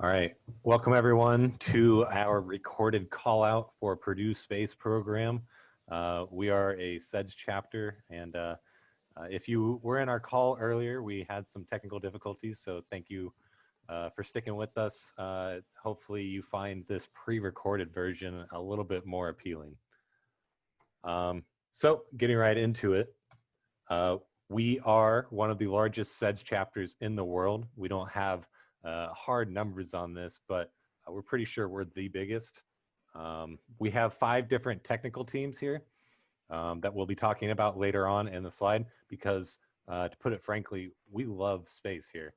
All right. Welcome, everyone, to our recorded call out for Purdue Space Program. We are a SEDS chapter, and if you were in our call earlier, we had some technical difficulties, so thank you for sticking with us. Hopefully, you find this pre-recorded version a little bit more appealing. So, getting right into it, we are one of the largest SEDS chapters in the world. We don't have hard numbers on this, but we're pretty sure we're the biggest. We have 5 different technical teams here that we'll be talking about later on in the slide because, to put it frankly, we love space here.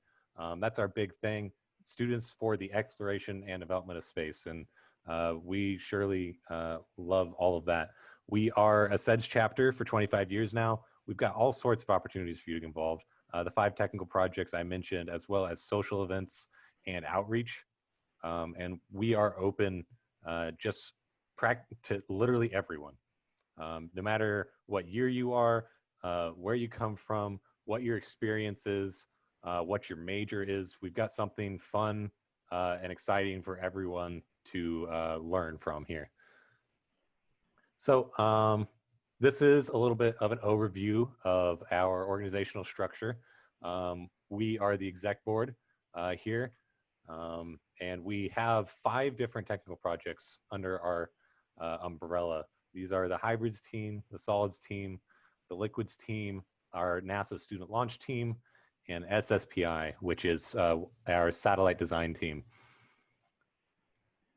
That's our big thing, students for the exploration and development of space, and we surely love all of that. We are a SEDS chapter for 25 years now. We've got all sorts of opportunities for you to get involved. The 5 technical projects I mentioned, as well as social events and outreach. And we are open just to literally everyone. No matter what year you are, where you come from, what your experience is, what your major is, we've got something fun and exciting for everyone to learn from here. So this is a little bit of an overview of our organizational structure. We are the exec board here, and we have 5 different technical projects under our umbrella. These are the Hybrids team, the Solids team, the Liquids team, our NASA Student Launch team, and SSPI, which is our satellite design team.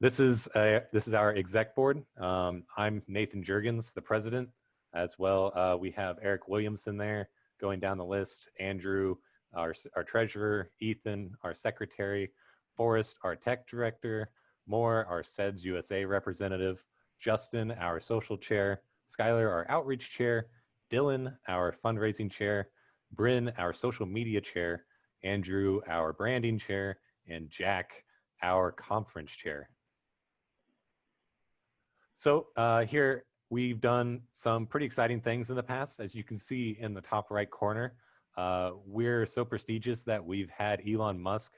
This is our exec board. I'm Nathan Juergens, the president, as well. We have Eric Williamson there going down the list, Andrew, our treasurer, Ethan, our secretary, Forrest, our tech director, Moore, our SEDS USA representative, Justin, our social chair, Skylar, our outreach chair, Dylan, our fundraising chair, Bryn, our social media chair, Andrew, our branding chair, and Jack, our conference chair. So here we've done some pretty exciting things in the past. As you can see in the top right corner, we're so prestigious that we've had Elon Musk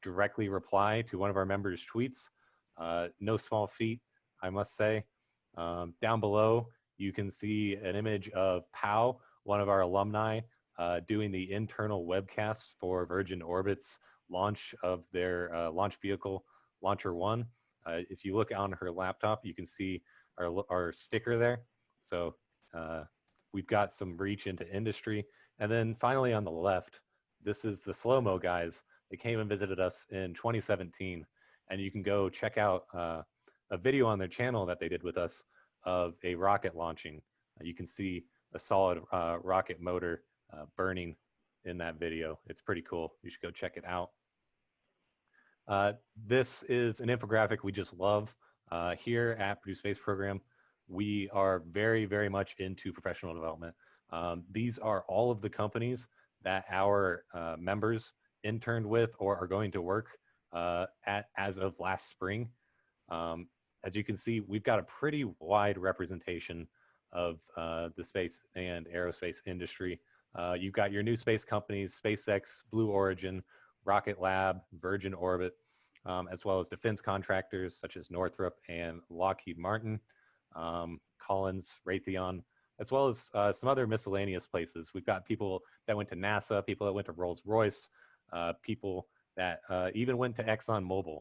directly reply to one of our members' tweets. No small feat, I must say. Down below, you can see an image of Pau, one of our alumni, doing the internal webcast for Virgin Orbit's launch of their launch vehicle, Launcher 1. If you look on her laptop, you can see our sticker there. So we've got some reach into industry. And then finally on the left, this is the Slow-Mo guys. They came and visited us in 2017. And you can go check out a video on their channel that they did with us of a rocket launching. You can see a solid rocket motor burning in that video. It's pretty cool. You should go check it out. This is an infographic we just love. Here at Purdue Space Program, we are very, very much into professional development. These are all of the companies that our members interned with or are going to work at as of last spring. As you can see, we've got a pretty wide representation of the space and aerospace industry. You've got your new space companies, SpaceX, Blue Origin, Rocket Lab, Virgin Orbit, as well as defense contractors such as Northrop and Lockheed Martin, Collins, Raytheon, as well as some other miscellaneous places. We've got people that went to NASA, people that went to Rolls-Royce, people that even went to ExxonMobil.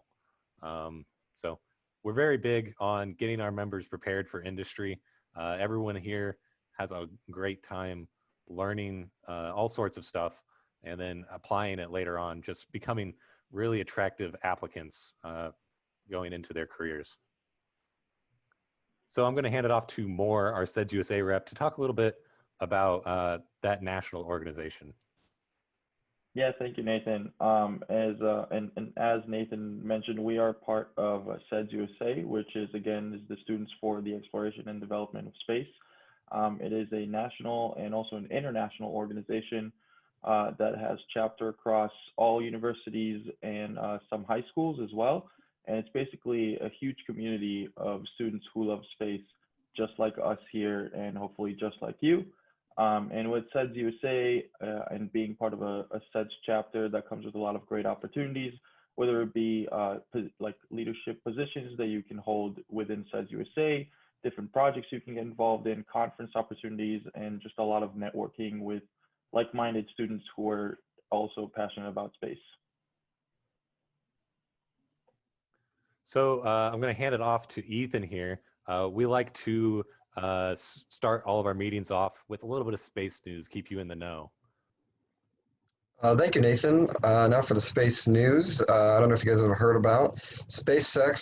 So we're very big on getting our members prepared for industry. Everyone here has a great time learning all sorts of stuff and then applying it later on, just becoming really attractive applicants going into their careers. So I'm going to hand it off to Moore, our SEDS USA rep, to talk a little bit about that national organization. Yeah, thank you, Nathan. As Nathan mentioned, we are part of SEDS USA, which is the Students for the Exploration and Development of Space. It is a national and also an international organization that has chapter across all universities and some high schools as well. And it's basically a huge community of students who love space, just like us here, and hopefully just like you. And with SEDS USA and being part of a SEDS chapter, that comes with a lot of great opportunities. whether it be like leadership positions that you can hold within SEDS USA, different projects you can get involved in, conference opportunities, and just a lot of networking with like-minded students who are also passionate about space. So I'm going to hand it off to Ethan here. We like to start all of our meetings off with a little bit of space news, keep you in the know. Thank you, Nathan. Now for the space news. I don't know if you guys have heard about. SpaceX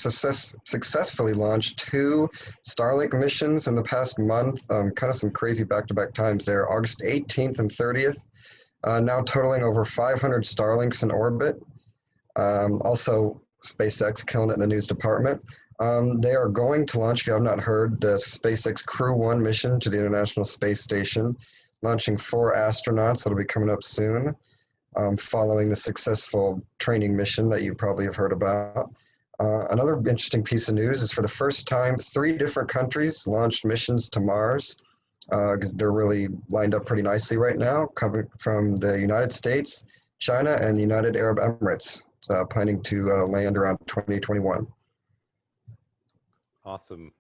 successfully launched 2 Starlink missions in the past month. Kind of some crazy back-to-back times there. August 18th and 30th. Now totaling over 500 Starlinks in orbit. Also, SpaceX killing it in the news department. They are going to launch, if you have not heard, the SpaceX Crew 1 mission to the International Space Station, launching 4 astronauts. That'll be coming up soon. Following the successful training mission that you probably have heard about. Another interesting piece of news is for the first time, 3 different countries launched missions to Mars, because they're really lined up pretty nicely right now, coming from the United States, China, and the United Arab Emirates, planning to land around 2021. Awesome.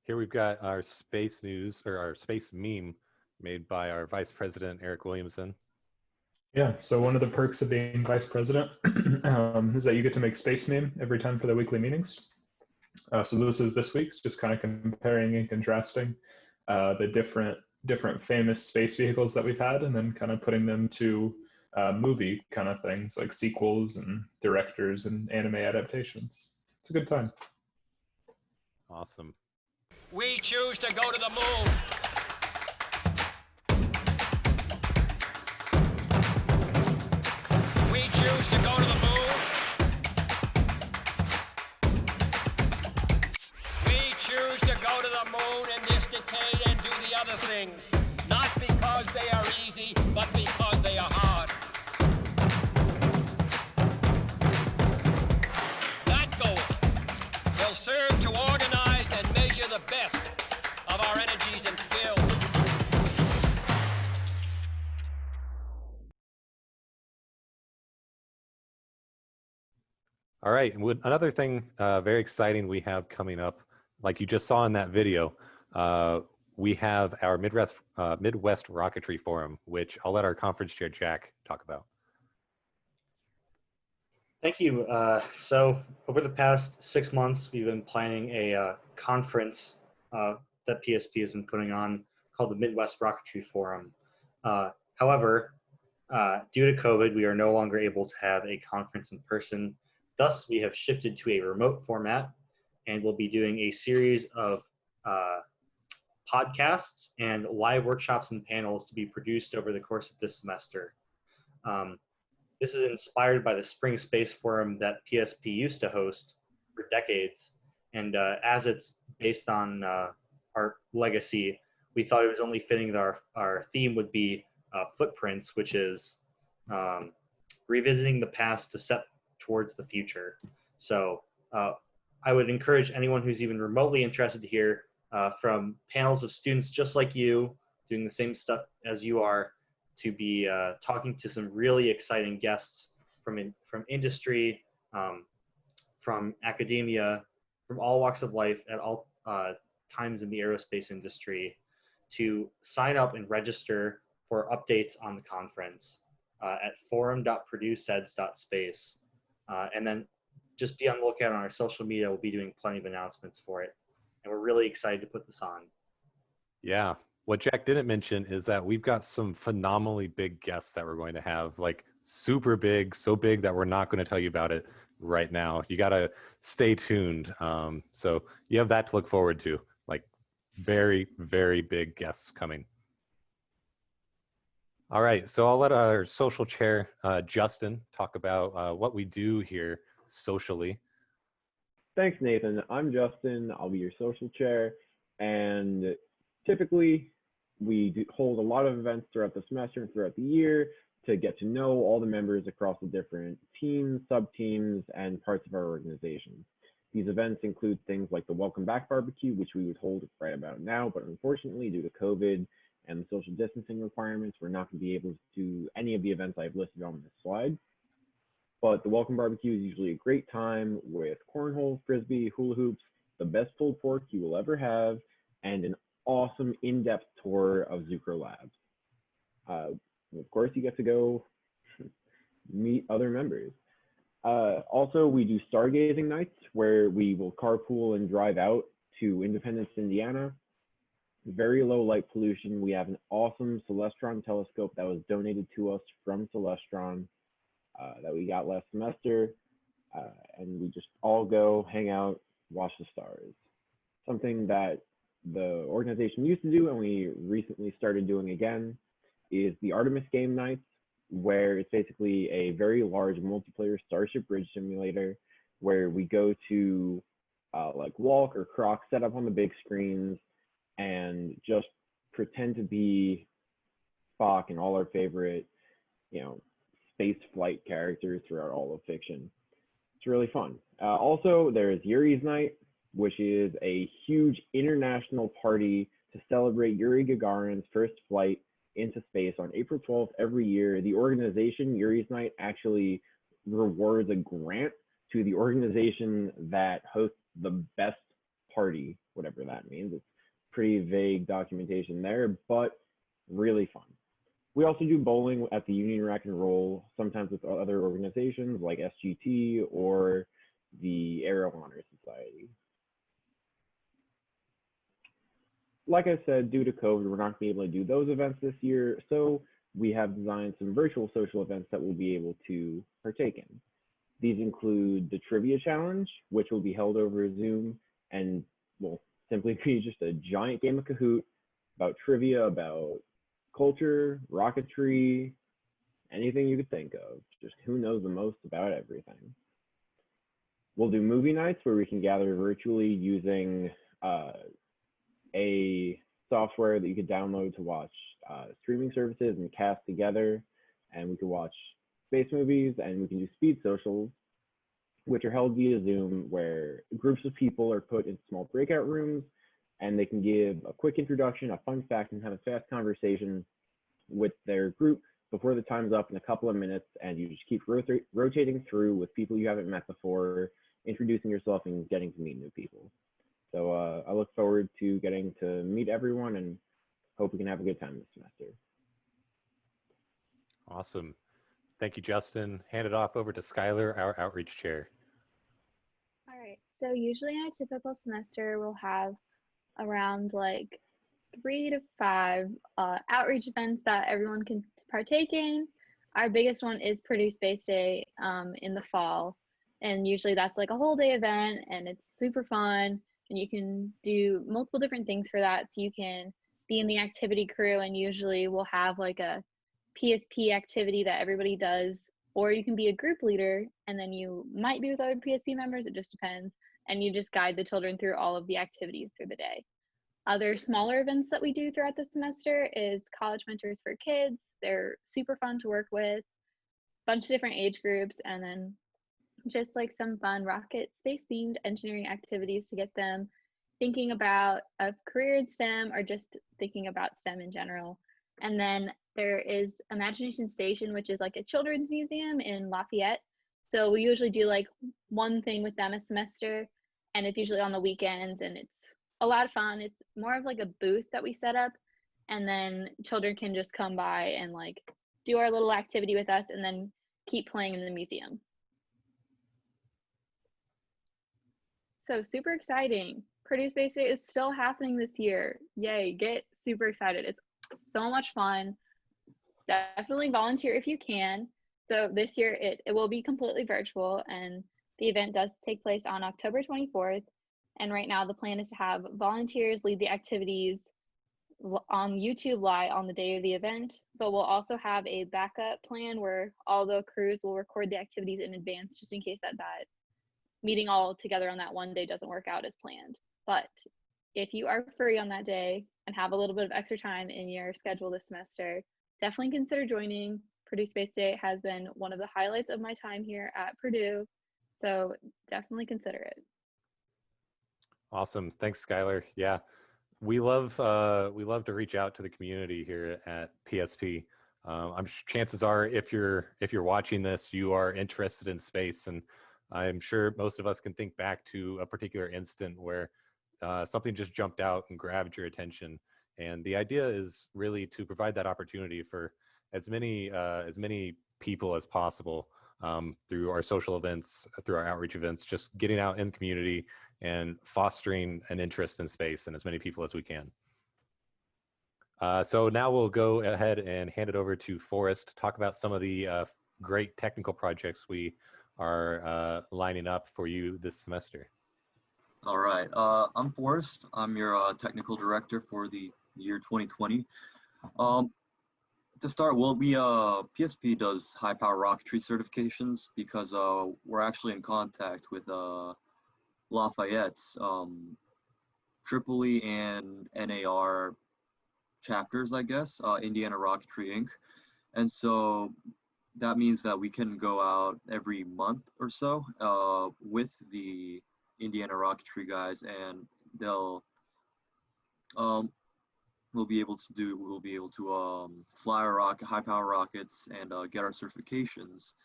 Here we've got our space news, or our space meme, made by our Vice President, Eric Williamson. Yeah, so one of the perks of being vice president is that you get to make space meme every time for the weekly meetings. So this is this week's, just kind of comparing and contrasting the different famous space vehicles that we've had, and then kind of putting them to movie kind of things like sequels and directors and anime adaptations. It's a good time. Awesome. We choose to go to the moon. We choose to go to the moon. We choose to go to the moon in this decade and do the other things, not because they are easy, but because they are hard. That goal will serve to organize and measure the best of our energies and skills. All right, and with another thing very exciting we have coming up, like you just saw in that video, we have our Midwest Rocketry Forum, which I'll let our conference chair, Jack, talk about. Thank you. So over the past 6 months, we've been planning a conference that PSP has been putting on called the Midwest Rocketry Forum. However, due to COVID, we are no longer able to have a conference in person. Thus, we have shifted to a remote format, and we'll be doing a series of podcasts and live workshops and panels to be produced over the course of this semester. This is inspired by the Spring Space Forum that PSP used to host for decades. And as it's based on our legacy, we thought it was only fitting that our theme would be footprints, which is revisiting the past to set towards the future. So I would encourage anyone who's even remotely interested to hear from panels of students just like you, doing the same stuff as you are, to be talking to some really exciting guests from industry, from academia, from all walks of life at all times in the aerospace industry, to sign up and register for updates on the conference at forum.purduseds.space. And then just be on the lookout on our social media. We'll be doing plenty of announcements for it. And we're really excited to put this on. Yeah. What Jack didn't mention is that we've got some phenomenally big guests that we're going to have, like super big, so big that we're not going to tell you about it right now. You got to stay tuned. So you have that to look forward to, like very, very big guests coming. All right, so I'll let our social chair, Justin, talk about what we do here socially. Thanks, Nathan. I'm Justin. I'll be your social chair. And typically, we hold a lot of events throughout the semester and throughout the year to get to know all the members across the different teams, sub-teams, and parts of our organization. These events include things like the Welcome Back Barbecue, which we would hold right about now, but unfortunately, due to COVID and the social distancing requirements, we're not going to be able to do any of the events I've listed on this slide. But the welcome barbecue is usually a great time with cornhole, frisbee, hula hoops, the best pulled pork you will ever have, and an awesome in-depth tour of Zucro Labs. Of course, you get to go meet other members. Also, we do stargazing nights where we will carpool and drive out to Independence, Indiana. Very low light pollution. We have an awesome Celestron telescope that was donated to us from Celestron that we got last semester. And we just all go hang out, watch the stars. Something that the organization used to do and we recently started doing again is the Artemis game nights, where it's basically a very large multiplayer Starship Bridge simulator where we go to like walk or croc, set up on the big screens and just pretend to be Spock and all our favorite, space flight characters throughout all of fiction. It's really fun. Also, there's Yuri's Night, which is a huge international party to celebrate Yuri Gagarin's first flight into space on April 12th every year. The organization, Yuri's Night, actually rewards a grant to the organization that hosts the best party, whatever that means. It's pretty vague documentation there, but really fun. We also do bowling at the Union Rack and Roll, sometimes with other organizations like SGT or the Aero Honor Society. Like I said, due to COVID, we're not going to be able to do those events this year, so we have designed some virtual social events that we'll be able to partake in. These include the Trivia Challenge, which will be held over Zoom and will simply be just a giant game of Kahoot about trivia, about culture, rocketry, anything you could think of. Just who knows the most about everything. We'll do movie nights where we can gather virtually using a software that you could download to watch streaming services and cast together, and we can watch space movies, and we can do speed socials, which are held via Zoom, where groups of people are put in small breakout rooms, and they can give a quick introduction, a fun fact, and have a fast conversation with their group before the time's up in a couple of minutes, and you just keep rotating through with people you haven't met before, introducing yourself and getting to meet new people. So I look forward to getting to meet everyone and hope we can have a good time this semester. Awesome. Thank you, Justin. Hand it off over to Skylar, our outreach chair. All right. So usually in a typical semester, we'll have around like 3 to 5 outreach events that everyone can partake in. Our biggest one is Purdue Space Day in the fall. And usually that's like a whole day event and it's super fun. And you can do multiple different things for that. So you can be in the activity crew, and usually we'll have like a PSP activity that everybody does, or you can be a group leader and then you might be with other PSP members, it just depends, and you just guide the children through all of the activities through the day. Other smaller events that we do throughout the semester is College Mentors for Kids. They're super fun to work with, a bunch of different age groups, and then just like some fun rocket space themed engineering activities to get them thinking about a career in STEM or just thinking about STEM in general. And then there is Imagination Station, which is like a children's museum in Lafayette. So we usually do like one thing with them a semester, and it's usually on the weekends, and it's a lot of fun. It's more of like a booth that we set up, and then children can just come by and like do our little activity with us and then keep playing in the museum. So super exciting. Purdue Space Day is still happening this year. Yay, get super excited. It's so much fun. Definitely volunteer if you can. So this year it will be completely virtual, and the event does take place on October 24th. And right now the plan is to have volunteers lead the activities on YouTube Live on the day of the event, but we'll also have a backup plan where all the crews will record the activities in advance just in case that meeting all together on that one day doesn't work out as planned. But if you are free on that day and have a little bit of extra time in your schedule this semester, definitely consider joining. Purdue Space Day has been one of the highlights of my time here at Purdue, so definitely consider it. Awesome. Thanks, Skylar. Yeah, we love to reach out to the community here at PSP. Chances are, if you're watching this, you are interested in space, and I'm sure most of us can think back to a particular instant where something just jumped out and grabbed your attention. And the idea is really to provide that opportunity for as many people as possible through our social events, through our outreach events, just getting out in the community and fostering an interest in space in as many people as we can. So now we'll go ahead and hand it over to Forrest to talk about some of the great technical projects we are lining up for you this semester. All right, I'm Forrest. I'm your technical director for the year 2020. To start, well, PSP does high power rocketry certifications because we're actually in contact with Lafayette's Tripoli and NAR chapters, I guess, Indiana Rocketry Inc. And so that means that we can go out every month or so with the Indiana Rocketry guys, and we'll be able to fly our high power rockets and get our certifications.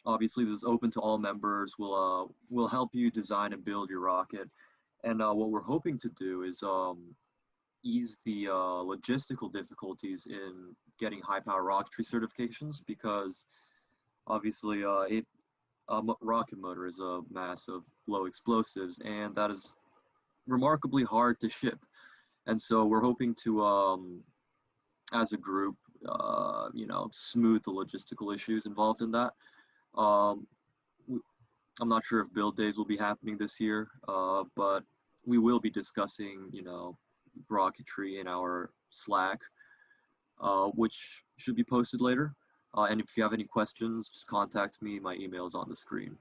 Obviously, this is open to all members. We'll help you design and build your rocket, and what we're hoping to do is ease the logistical difficulties in getting high power rocketry certifications, because obviously a rocket motor is a mass of low explosives, and that is remarkably hard to ship. And so we're hoping to, as a group, smooth the logistical issues involved in that. I'm not sure if build days will be happening this year, but we will be discussing, rocketry in our Slack, which should be posted later. And if you have any questions, just contact me. My email is on the screen.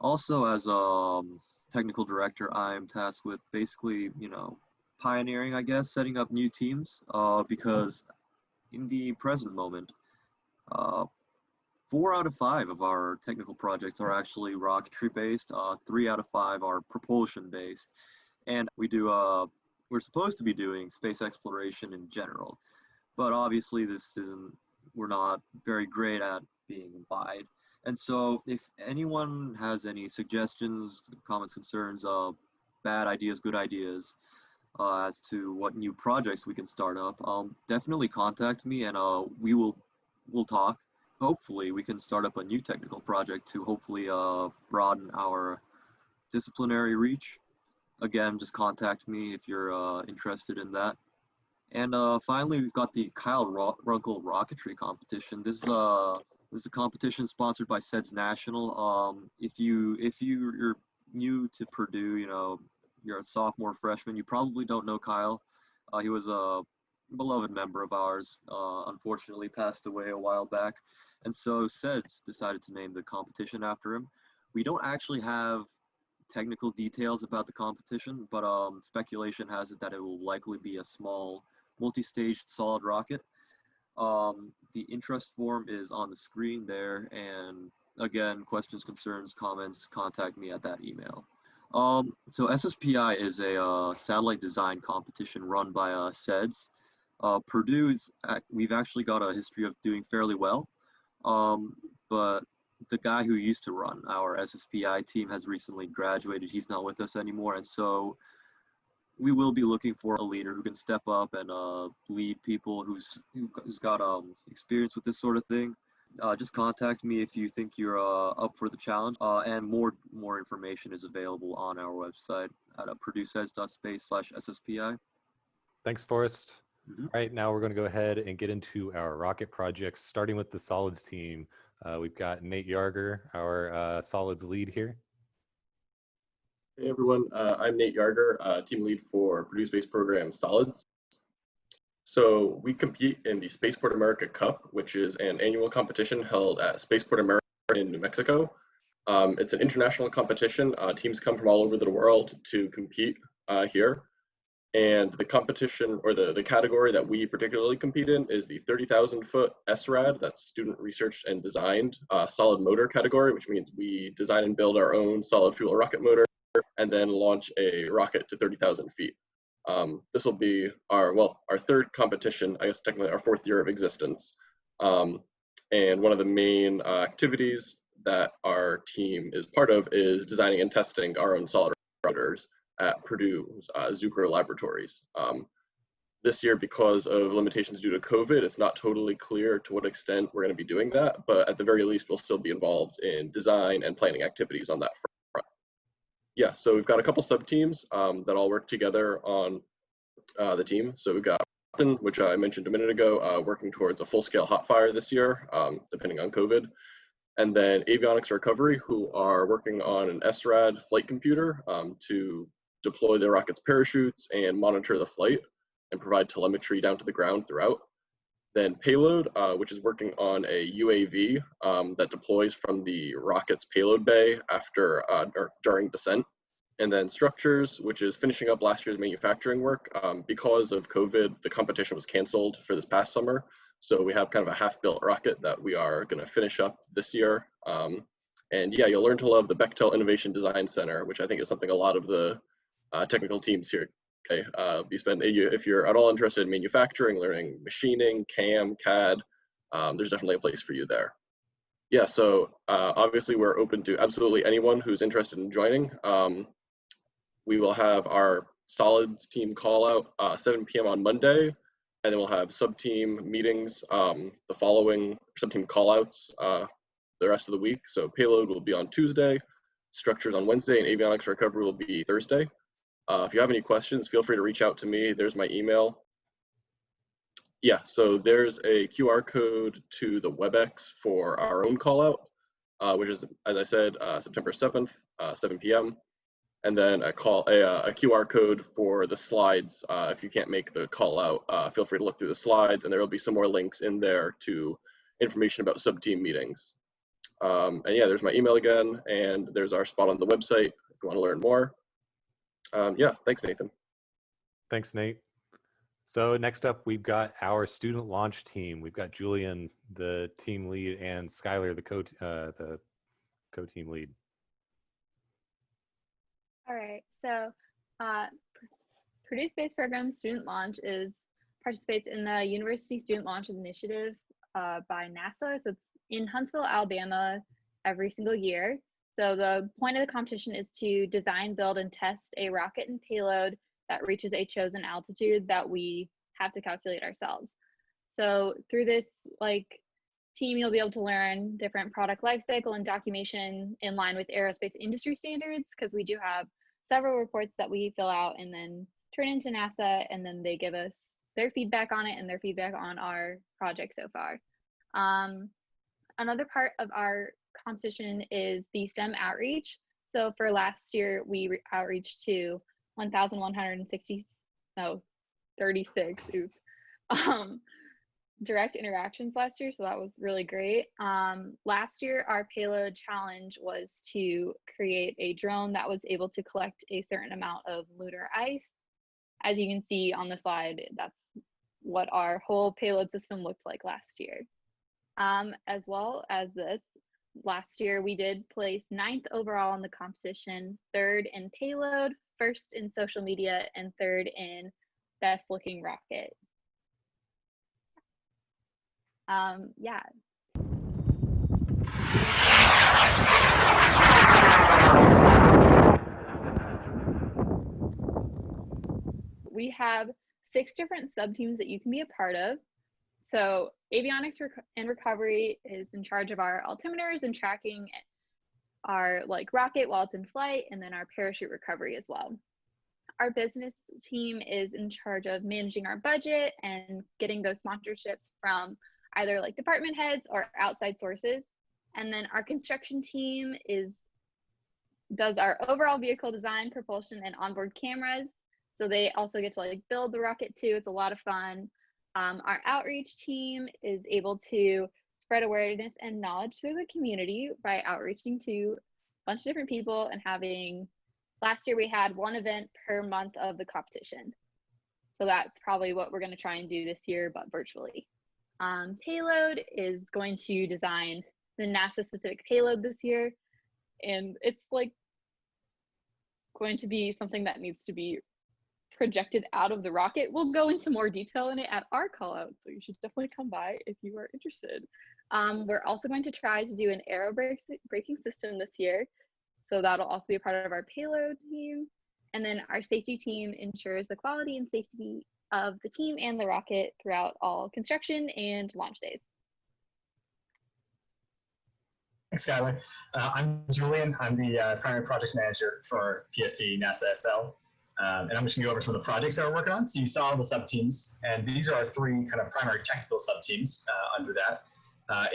Also, as a technical director, I'm tasked with basically, pioneering, I guess, setting up new teams, because in the present moment, 4 out of 5 of our technical projects are actually rocketry based. 3 out of 5 are propulsion based, and we're supposed to be doing space exploration in general, but obviously we're not very great at being wide. And so if anyone has any suggestions, comments, concerns, bad ideas, good ideas, as to what new projects we can start up, definitely contact me, and we'll talk. Hopefully we can start up a new technical project to hopefully broaden our disciplinary reach. Again, just contact me if you're interested in that. And finally, we've got the Kyle Runkle Rocketry competition. This is a competition sponsored by SEDS National. If you're new to Purdue, you're a sophomore, freshman, you probably don't know Kyle. He was a beloved member of ours, unfortunately passed away a while back. And so SEDS decided to name the competition after him. We don't actually have technical details about the competition, but speculation has it that it will likely be a small multi-staged solid rocket. The interest form is on the screen there, and again, questions, concerns, comments, contact me at that email. So SSPI is a satellite design competition run by SEDS. Purdue we've actually got a history of doing fairly well, but the guy who used to run our SSPI team has recently graduated. He's not with us anymore, and so we will be looking for a leader who can step up and lead people who's got experience with this sort of thing. Just contact me if you think you're up for the challenge, and more information is available on our website at purdueseds.space/SSPI. Thanks, Forrest. All right, now we're going to go ahead and get into our rocket projects, starting with the Solids team. We've got Nate Yarger, our Solids lead here. Hey everyone, I'm Nate Yarger, team lead for Purdue Space Program Solids. So we compete in the Spaceport America Cup, which is an annual competition held at Spaceport America in New Mexico. It's an international competition. Teams come from all over the world to compete here. And the competition, or the category that we particularly compete in, is the 30,000 foot SRAD, that's student researched and designed, solid motor category, which means we design and build our own solid fuel rocket motor and then launch a rocket to 30,000 feet. This will be our third competition, I guess technically our fourth year of existence. And one of the main activities that our team is part of is designing and testing our own solid rockets at Purdue's Zucrow Laboratories. This year, because of limitations due to COVID, it's not totally clear to what extent we're going to be doing that, but at the very least, we'll still be involved in design and planning activities on that front. Yeah, so we've got a couple sub-teams that all work together on the team. So we've got Captain, which I mentioned a minute ago, working towards a full-scale hot fire this year, depending on COVID. And then Avionics Recovery, who are working on an SRAD flight computer to deploy the rocket's parachutes and monitor the flight and provide telemetry down to the ground throughout. Then Payload, which is working on a UAV that deploys from the rocket's payload bay after or during descent. And then Structures, which is finishing up last year's manufacturing work. Because of COVID, the competition was canceled for this past summer. So we have kind of a half-built rocket that we are going to finish up this year. And yeah, you'll learn to love the Bechtel Innovation Design Center, which I think is something a lot of the technical teams here, if you're at all interested in manufacturing, learning machining, CAM, CAD, there's definitely a place for you there. Yeah, so obviously we're open to absolutely anyone who's interested in joining. We will have our Solids team call out 7 p.m. on Monday, and then we'll have sub-team meetings the following, sub-team call-outs the rest of the week. So Payload will be on Tuesday, Structures on Wednesday, and Avionics Recovery will be Thursday. If you have any questions, feel free to reach out to me. There's my email. Yeah, so there's a QR code to the WebEx for our own call-out, which is, as I said, September 7th, 7 p.m. And then a QR code for the slides. If you can't make the call-out, feel free to look through the slides, and there will be some more links in there to information about sub-team meetings. And yeah, there's my email again, and there's our spot on the website if you want to learn more. Yeah, thanks, Nathan. Thanks, Nate. So next up, we've got our student launch team. We've got Julian, the team lead, and Skylar, the co-team lead. All right, so Purdue Space Program Student Launch participates in the University Student Launch Initiative by NASA. So it's in Huntsville, Alabama, every single year. So the point of the competition is to design, build, and test a rocket and payload that reaches a chosen altitude that we have to calculate ourselves. So through this team, you'll be able to learn different product lifecycle and documentation in line with aerospace industry standards, because we do have several reports that we fill out and then turn into NASA, and then they give us their feedback on it and their feedback on our project so far. Another part of our competition is the STEM outreach. So for last year, we outreached to 36 direct interactions last year, so that was really great. Last year, our payload challenge was to create a drone that was able to collect a certain amount of lunar ice. As you can see on the slide, that's what our whole payload system looked like last year. As well as this, last year we did place 9th overall in the competition, 3rd in payload, 1st in social media, and 3rd in best looking rocket. Yeah. We have 6 different sub-teams that you can be a part of. So Avionics and Recovery is in charge of our altimeters and tracking our rocket while it's in flight, and then our parachute recovery as well. Our business team is in charge of managing our budget and getting those sponsorships from either department heads or outside sources. And then our construction team does our overall vehicle design, propulsion, and onboard cameras. So they also get to build the rocket too. It's a lot of fun. Our outreach team is able to spread awareness and knowledge through the community by outreaching to a bunch of different people and last year we had 1 event per month of the competition. So that's probably what we're going to try and do this year, but virtually. Payload is going to design the NASA specific payload this year. And it's going to be something that needs to be projected out of the rocket. We'll go into more detail in it at our call out, so you should definitely come by if you are interested. We're also going to try to do an aero braking system this year, so that'll also be a part of our payload team. And then our safety team ensures the quality and safety of the team and the rocket throughout all construction and launch days. Thanks, Skylar. I'm Julian. I'm the primary project manager for PSP NASA SL. And I'm just gonna go over some of the projects that we're working on. So you saw the sub-teams, and these are our three kind of primary technical sub-teams under that.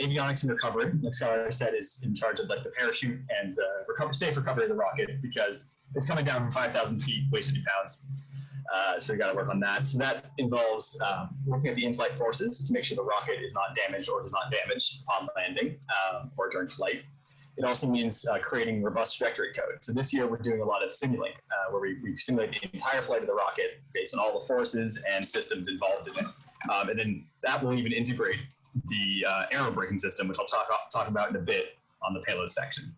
Avionics and recovery, like Skylar said, is in charge of like the parachute and the safe recovery of the rocket, because it's coming down from 5,000 feet, weighs 50 pounds. So you got to work on that. So that involves working at the in-flight forces to make sure the rocket is not damaged or does not damage upon landing or during flight. It also means creating robust trajectory code. So this year we're doing a lot of Simulink, where we simulate the entire flight of the rocket based on all the forces and systems involved in it. And then that will even integrate the aero braking system, which I'll talk about in a bit on the payload section.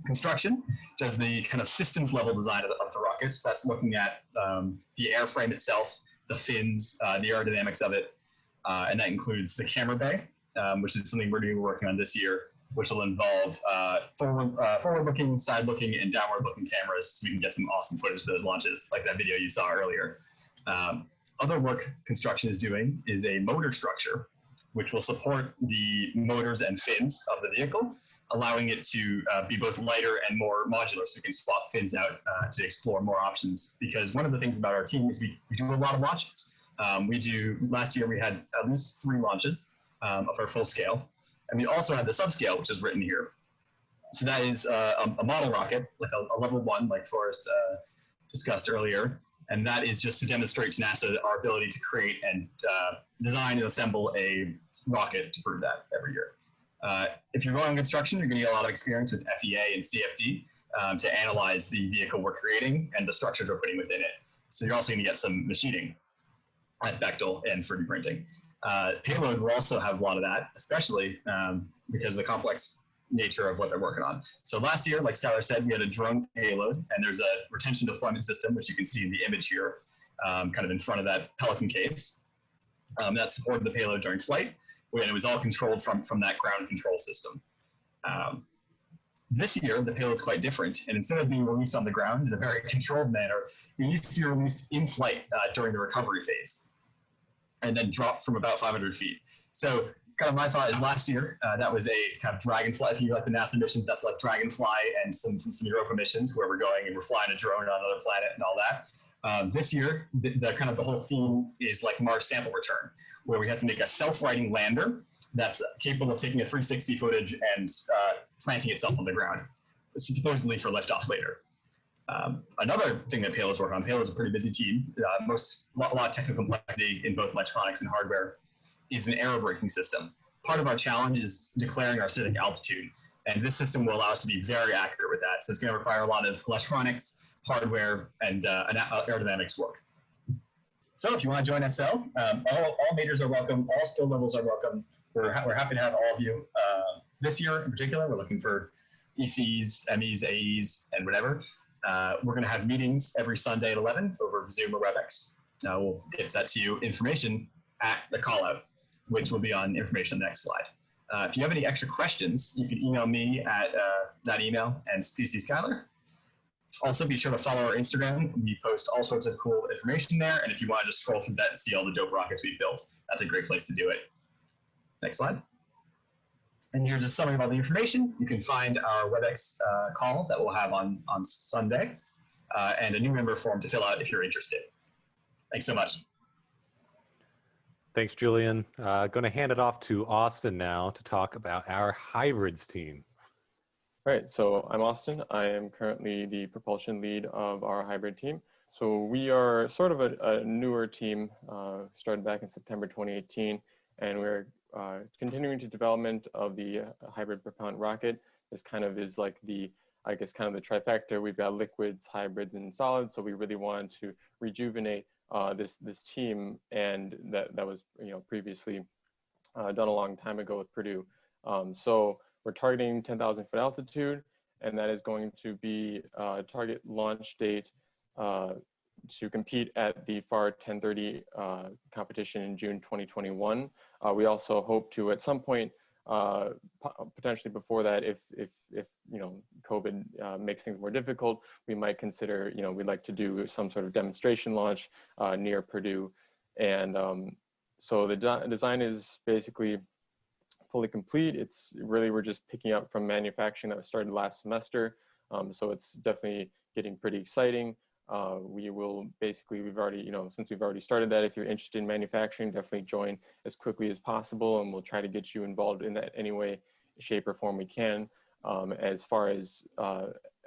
Construction does the kind of systems level design of the rocket. So that's looking at the airframe itself, the fins, the aerodynamics of it, and that includes the camera bay, which is something we're working on this year, which will involve forward-looking, side-looking, and downward-looking cameras, so we can get some awesome footage of those launches, like that video you saw earlier. Other work construction is doing is a motor structure, which will support the motors and fins of the vehicle, allowing it to be both lighter and more modular, so we can swap fins out to explore more options. Because one of the things about our team is we do a lot of launches. Last year we had at least 3 launches of our full scale. And we also had the subscale, which is written here. So that is a model rocket, like a level 1, like Forrest discussed earlier. And that is just to demonstrate to NASA our ability to create and design and assemble a rocket to prove that every year. If you're going on construction, you're going to get a lot of experience with FEA and CFD to analyze the vehicle we're creating and the structures we're putting within it. So you're also going to get some machining at Bechtel and 3D printing. Payload will also have a lot of that, especially because of the complex nature of what they're working on. So last year, like Skylar said, we had a drone payload, and there's a retention deployment system, which you can see in the image here, kind of in front of that Pelican case. That supported the payload during flight, and it was all controlled from that ground control system. This year, the payload's quite different, and instead of being released on the ground in a very controlled manner, it used to be released in flight during the recovery phase, and then dropped from about 500 feet. So kind of my thought is last year, that was a kind of Dragonfly. If you like the NASA missions, that's like Dragonfly and some Europa missions where we're going and we're flying a drone on another planet and all that. This year, the kind of the whole theme is like Mars sample return, where we have to make a self-righting lander that's capable of taking a 360 footage and planting itself on the ground, supposedly for liftoff later. Another thing that payloads work on, payload's a pretty busy team. A lot of technical complexity in both electronics and hardware is an aero braking system. Part of our challenge is declaring our static altitude, and this system will allow us to be very accurate with that. So it's going to require a lot of electronics, hardware, and aerodynamics work. So if you want to join SL, all majors are welcome, all skill levels are welcome. We're happy to have all of you. This year in particular, we're looking for ECs, MEs, AEs, and whatever. We're going to have meetings every Sunday at 11 over Zoom or WebEx. We'll get that to you information at the call out, which will be on information on the next slide. If you have any extra questions, you can email me at that email and PC Skylar. Also, be sure to follow our Instagram. We post all sorts of cool information there. And if you want to just scroll through that and see all the dope rockets we've built, that's a great place to do it. Next slide. And here's a summary of all the information. You can find our WebEx call that we'll have on Sunday and a new member form to fill out if you're interested. Thanks so much. Thanks, Julian. Going to hand it off to Austin now to talk about our hybrids team. All right, so I'm Austin. I am currently the propulsion lead of our hybrid team. So we are sort of a newer team, started back in September 2018, and we're continuing to development of the hybrid propellant rocket. This kind of is like the, I guess, kind of the trifecta. We've got liquids, hybrids, and solids. So we really wanted to rejuvenate this team, and that was previously done a long time ago with Purdue. So we're targeting 10,000 foot altitude, and that is going to be target launch date to compete at the FAR 1030 competition in June 2021. We also hope to, at some point, potentially before that, if you know, COVID makes things more difficult, we might consider, you know, we'd like to do some sort of demonstration launch near Purdue. And so the design is basically fully complete. It's really, we're just picking up from manufacturing that was started last semester. So it's definitely getting pretty exciting. We will basically, we've already, you know, since we've already started that, if you're interested in manufacturing, definitely join as quickly as possible, and we'll try to get you involved in that any way, shape, or form we can. As far as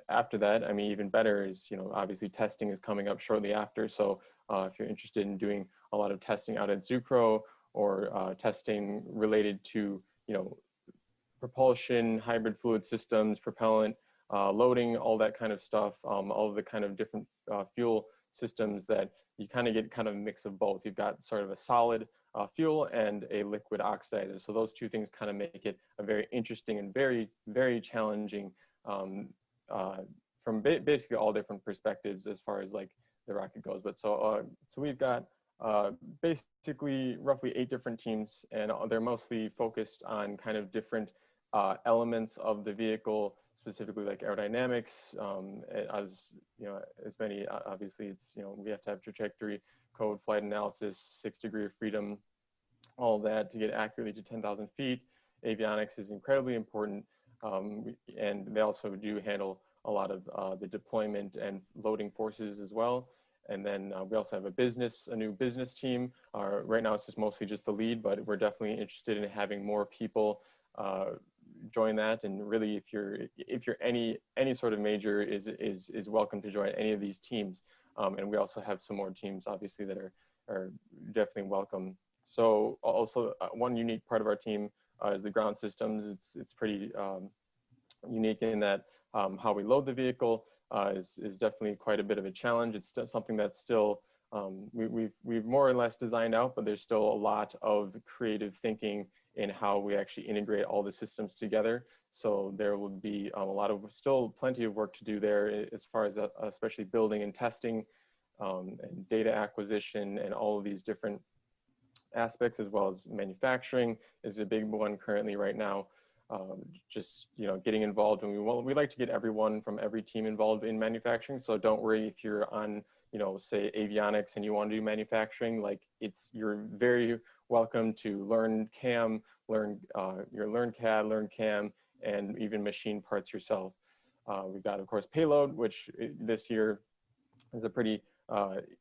after that, I mean, even better is, you know, obviously testing is coming up shortly after. So if you're interested in doing a lot of testing out at Zucro, or testing related to, you know, propulsion, hybrid fluid systems, propellant, loading, all that kind of stuff, all of the kind of different fuel systems that you kind of get kind of a mix of both. You've got sort of a solid fuel and a liquid oxidizer. So those two things kind of make it a very interesting and very, very challenging from basically all different perspectives as far as like the rocket goes. But so we've got basically roughly 8 different teams, and they're mostly focused on kind of different elements of the vehicle, specifically like aerodynamics, as you know, as many, obviously it's, you know, we have to have trajectory code, flight analysis, 6 degree of freedom, all that to get accurately to 10,000 feet. Avionics is incredibly important, and they also do handle a lot of the deployment and loading forces as well. And then we also have a new business team. Right now it's just mostly just the lead, but we're definitely interested in having more people join that. And really, if you're any sort of major is welcome to join any of these teams. And we also have some more teams, obviously, that are definitely welcome. So also one unique part of our team is the ground systems. It's pretty unique in that how we load the vehicle is definitely quite a bit of a challenge. It's something that's still we've more or less designed out, but there's still a lot of creative thinking in how we actually integrate all the systems together. So there will be still plenty of work to do there as far as especially building and testing and data acquisition and all of these different aspects, as well as manufacturing is a big one currently right now. Just, you know, getting involved, and we like to get everyone from every team involved in manufacturing. So don't worry if you're on, you know, say avionics and you want to do manufacturing, like you're very welcome to learn CAM, learn CAD, learn CAM, and even machine parts yourself. We've got, of course, payload, which this year is a pretty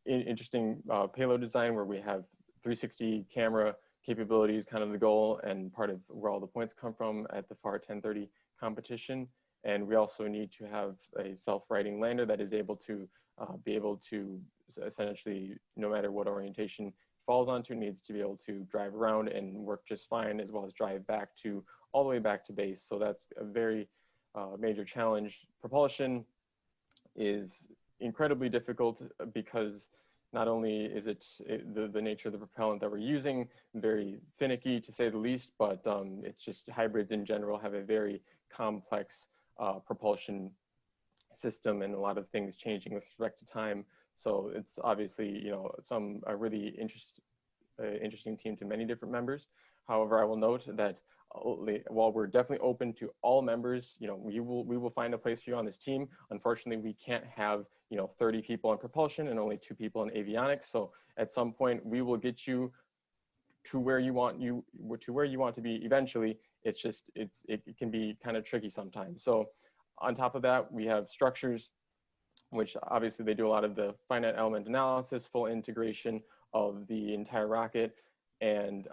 interesting payload design where we have 360 camera capabilities, kind of the goal and part of where all the points come from at the FAR 1030 competition. And we also need to have a self-righting lander that is able to be able to essentially, no matter what orientation it falls onto, needs to be able to drive around and work just fine, as well as drive back all the way back to base. So that's a very major challenge. Propulsion is incredibly difficult because not only is it the nature of the propellant that we're using, very finicky to say the least, but it's just hybrids in general have a very complex propulsion system and a lot of things changing with respect to time. So it's obviously, you know, a really interesting team to many different members. However, I will note that while we're definitely open to all members, you know, we will find a place for you on this team. Unfortunately, we can't have, you know, 30 people in propulsion and only 2 people in avionics. So at some point, we will get you to where you want to be eventually. It's just it can be kind of tricky sometimes. So on top of that, we have structures, which obviously they do a lot of the finite element analysis, full integration of the entire rocket, and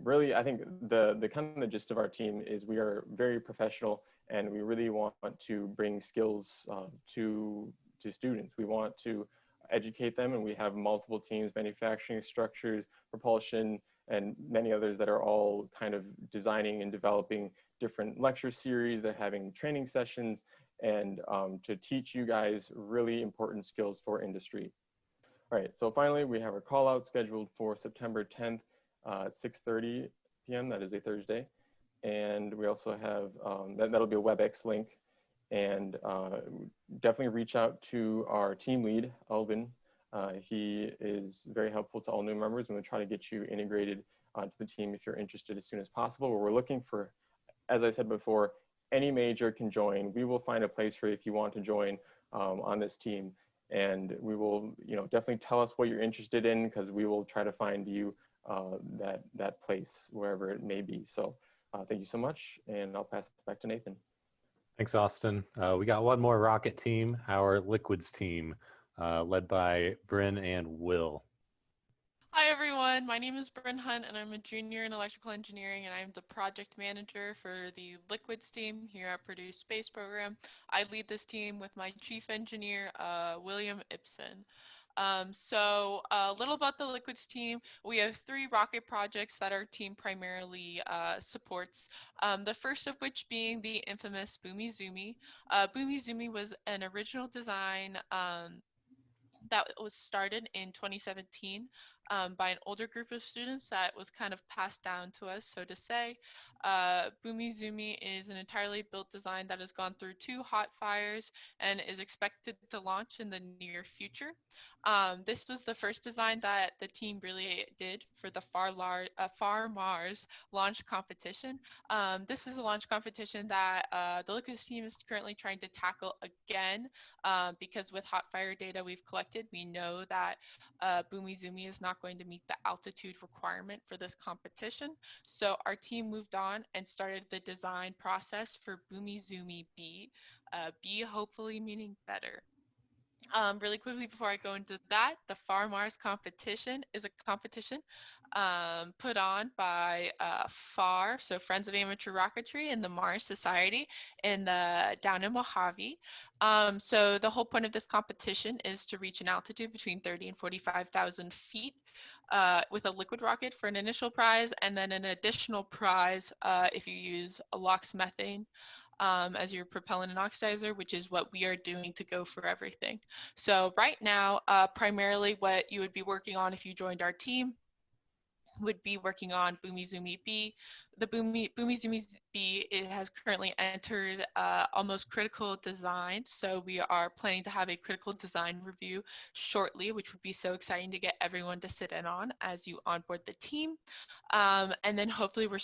really, I think the kind of the gist of our team is we are very professional, and we really want to bring skills to students. We want to educate them, and we have multiple teams: manufacturing, structures, propulsion, and many others that are all kind of designing and developing different lecture series. They're having training sessions, and to teach you guys really important skills for industry. All right, so finally, we have our call out scheduled for September 10th. At 6:30 p.m. That is a Thursday, and we also have that'll be a WebEx link, And definitely reach out to our team lead, Elvin. He is very helpful to all new members, and we'll try to get you integrated onto the team if you're interested as soon as possible. We're looking for, as I said before, any major can join. We will find a place for you if you want to join on this team. And we will, definitely tell us what you're interested in, because we will try to find you that place wherever it may be. So thank you so much, and I'll pass it back to Nathan. Thanks, Austin. We got one more Rocket team, our Liquids team, led by Bryn and Will. Hi everyone, my name is Bryn Hunt and I'm a junior in electrical engineering, and I'm the project manager for the Liquids team here at Purdue Space Program. I lead this team with my chief engineer, William Ibsen. So a little about the Liquids team. We have 3 rocket projects that our team primarily supports. The first of which being the infamous Boomy Zoomy. Boomy Zoomy was an original design that was started in 2017 by an older group of students that was kind of passed down to us, so to say. Boomy Zoomy is an entirely built design that has gone through 2 hot fires and is expected to launch in the near future. This was the first design that the team really did for the Far Mars launch competition. This is a launch competition that the Liquids team is currently trying to tackle again, because with hot fire data we've collected, we know that Boomy Zoomy is not going to meet the altitude requirement for this competition. So our team moved on and started the design process for Boomy Zoomy B, B hopefully meaning better. Really quickly before I go into that, the Far Mars competition is a competition put on by FAR, so Friends of Amateur Rocketry, and the Mars Society down in Mojave. So the whole point of this competition is to reach an altitude between 30 and 45,000 feet with a liquid rocket for an initial prize, and then an additional prize if you use a LOX methane as your propellant and oxidizer, which is what we are doing to go for everything. So right now, primarily what you would be working on if you joined our team would be working on Boomy Zoomy B. The Boomy Zoomy B, it has currently entered almost critical design. So we are planning to have a critical design review shortly, which would be so exciting to get everyone to sit in on as you onboard the team. And then hopefully we're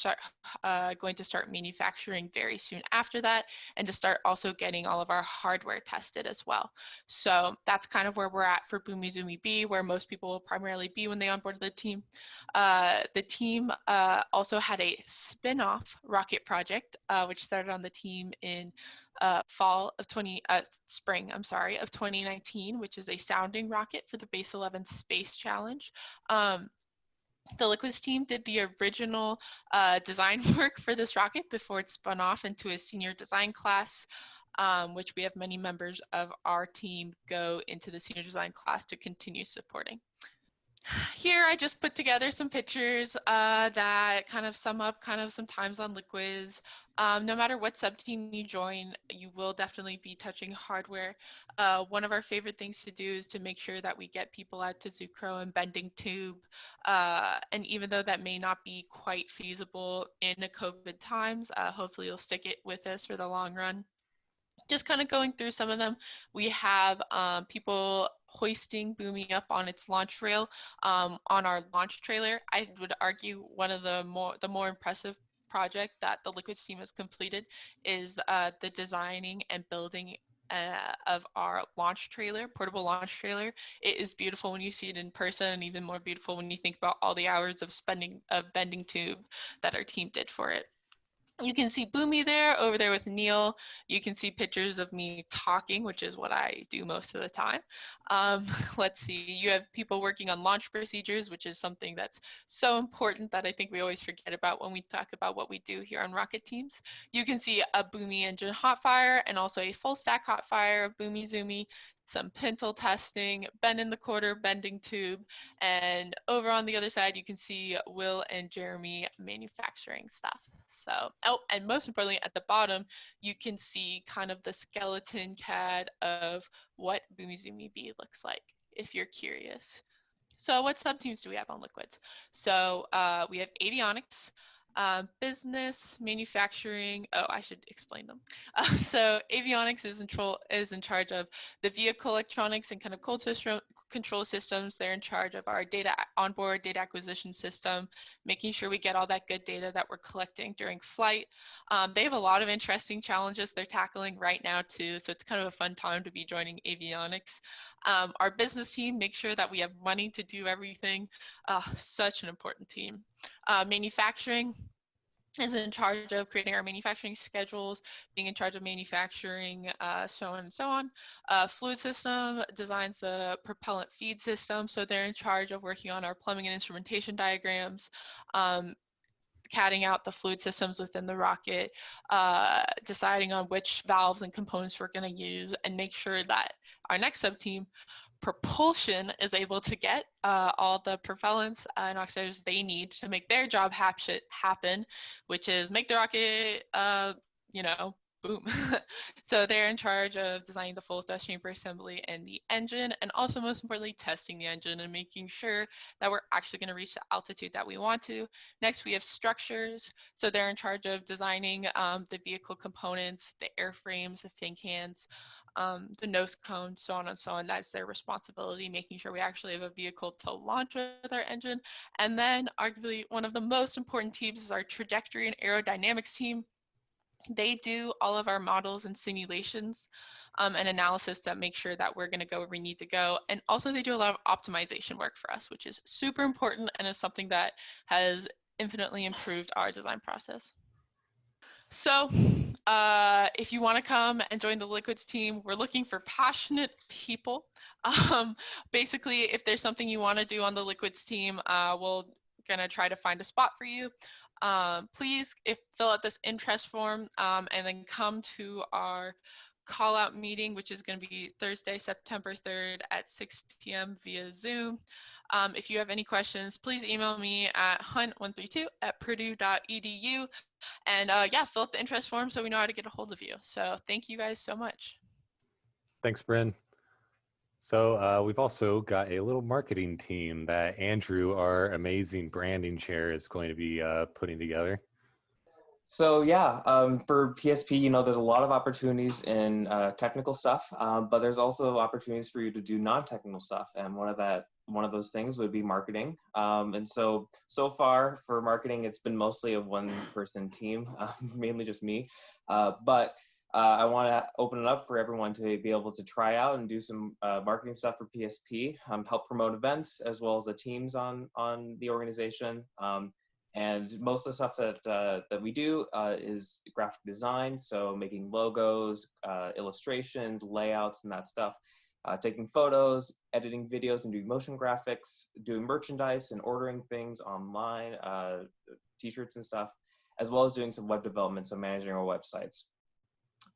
going to start manufacturing very soon after that, and to start also getting all of our hardware tested as well. So that's kind of where we're at for Boomy Zoomy B, where most people will primarily be when they onboard the team. The team also had a spin-off rocket project, which started on the team in spring of 2019, which is a sounding rocket for the Base 11 Space Challenge. The Liquids team did the original design work for this rocket before it spun off into a senior design class, which we have many members of our team go into the senior design class to continue supporting. Here I just put together some pictures that kind of sum up kind of some times on Liquids. No matter what sub-team you join, you will definitely be touching hardware. One of our favorite things to do is to make sure that we get people out to Zucro and bending tube. And even though that may not be quite feasible in the COVID times, hopefully you'll stick it with us for the long run. Just kind of going through some of them, we have people hoisting Boomy up on its launch rail on our launch trailer. I would argue one of the more impressive project that the Liquids team has completed is the designing and building of our launch trailer, portable launch trailer. It is beautiful when you see it in person, and even more beautiful when you think about all the hours of bending tube that our team did for it. You can see Boomy there, over there with Neil. You can see pictures of me talking, which is what I do most of the time. Let's see, you have people working on launch procedures, which is something that's so important that I think we always forget about when we talk about what we do here on rocket teams. You can see a Boomy engine hot fire and also a full stack hot fire of Boomy Zoomy, some pintle testing, bend in the quarter, bending tube, and over on the other side, you can see Will and Jeremy manufacturing stuff. So, oh, and most importantly, at the bottom, you can see kind of the skeleton CAD of what Boomy Zoomy B looks like, if you're curious. So what sub-teams do we have on Liquids? So we have avionics, Business, manufacturing. Oh, I should explain them. So avionics is in charge of the vehicle electronics and kind of control systems. They're in charge of our onboard data acquisition system, making sure we get all that good data that we're collecting during flight. They have a lot of interesting challenges they're tackling right now too, so it's kind of a fun time to be joining avionics. Our business team makes sure that we have money to do everything. Such an important team. Manufacturing is in charge of creating our manufacturing schedules, being in charge of manufacturing, so on and so on. Fluid system designs the propellant feed system, so they're in charge of working on our plumbing and instrumentation diagrams, CADing out the fluid systems within the rocket, deciding on which valves and components we're going to use, and make sure that our next sub-team, propulsion, is able to get all the propellants and oxidizers they need to make their job happen, which is make the rocket, boom. So they're in charge of designing the full thrust chamber assembly and the engine, and also most importantly, testing the engine and making sure that we're actually going to reach the altitude that we want to. Next, we have structures. So they're in charge of designing the vehicle components, the airframes, the fin cans, the nose cone, so on and so on. That's their responsibility, making sure we actually have a vehicle to launch with our engine. And then arguably one of the most important teams is our trajectory and aerodynamics team. They do all of our models and simulations and analysis that make sure that we're going to go where we need to go. And also they do a lot of optimization work for us, which is super important and is something that has infinitely improved our design process. So if you want to come and join the Liquids team, we're looking for passionate people. Basically, if there's something you want to do on the Liquids team, we're going to try to find a spot for you. Please fill out this interest form and then come to our call out meeting, which is going to be Thursday, September 3rd at 6 p.m. via Zoom. If you have any questions, please email me at hunt132@purdue.edu. And yeah, fill out the interest form so we know how to get a hold of you. So thank you guys so much. Thanks, Bryn. So we've also got a little marketing team that Andrew, our amazing branding chair, is going to be putting together. So yeah, for PSP, there's a lot of opportunities in technical stuff, but there's also opportunities for you to do non-technical stuff. And one of those things would be marketing. And so far for marketing, it's been mostly a one-person team, mainly just me. But I want to open it up for everyone to be able to try out and do some marketing stuff for PSP, help promote events as well as the teams on the organization. And most of the stuff that we do is graphic design, so making logos, illustrations, layouts, and that stuff. Taking photos, editing videos, and doing motion graphics, doing merchandise and ordering things online, t-shirts and stuff, as well as doing some web development, so managing our websites.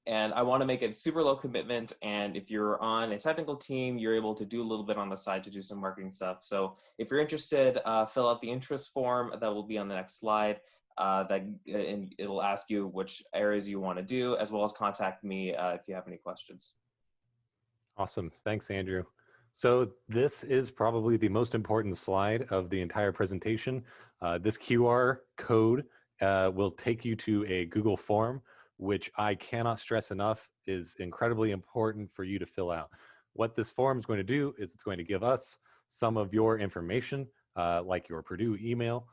And I want to make it super low commitment. And if you're on a technical team, you're able to do a little bit on the side to do some marketing stuff. So if you're interested, fill out the interest form that will be on the next slide. And it'll ask you which areas you want to do, as well as contact me if you have any questions. Awesome. Thanks, Andrew. So this is probably the most important slide of the entire presentation. This QR code will take you to a Google form, which I cannot stress enough is incredibly important for you to fill out. What this form is going to do is it's going to give us some of your information, like your Purdue email,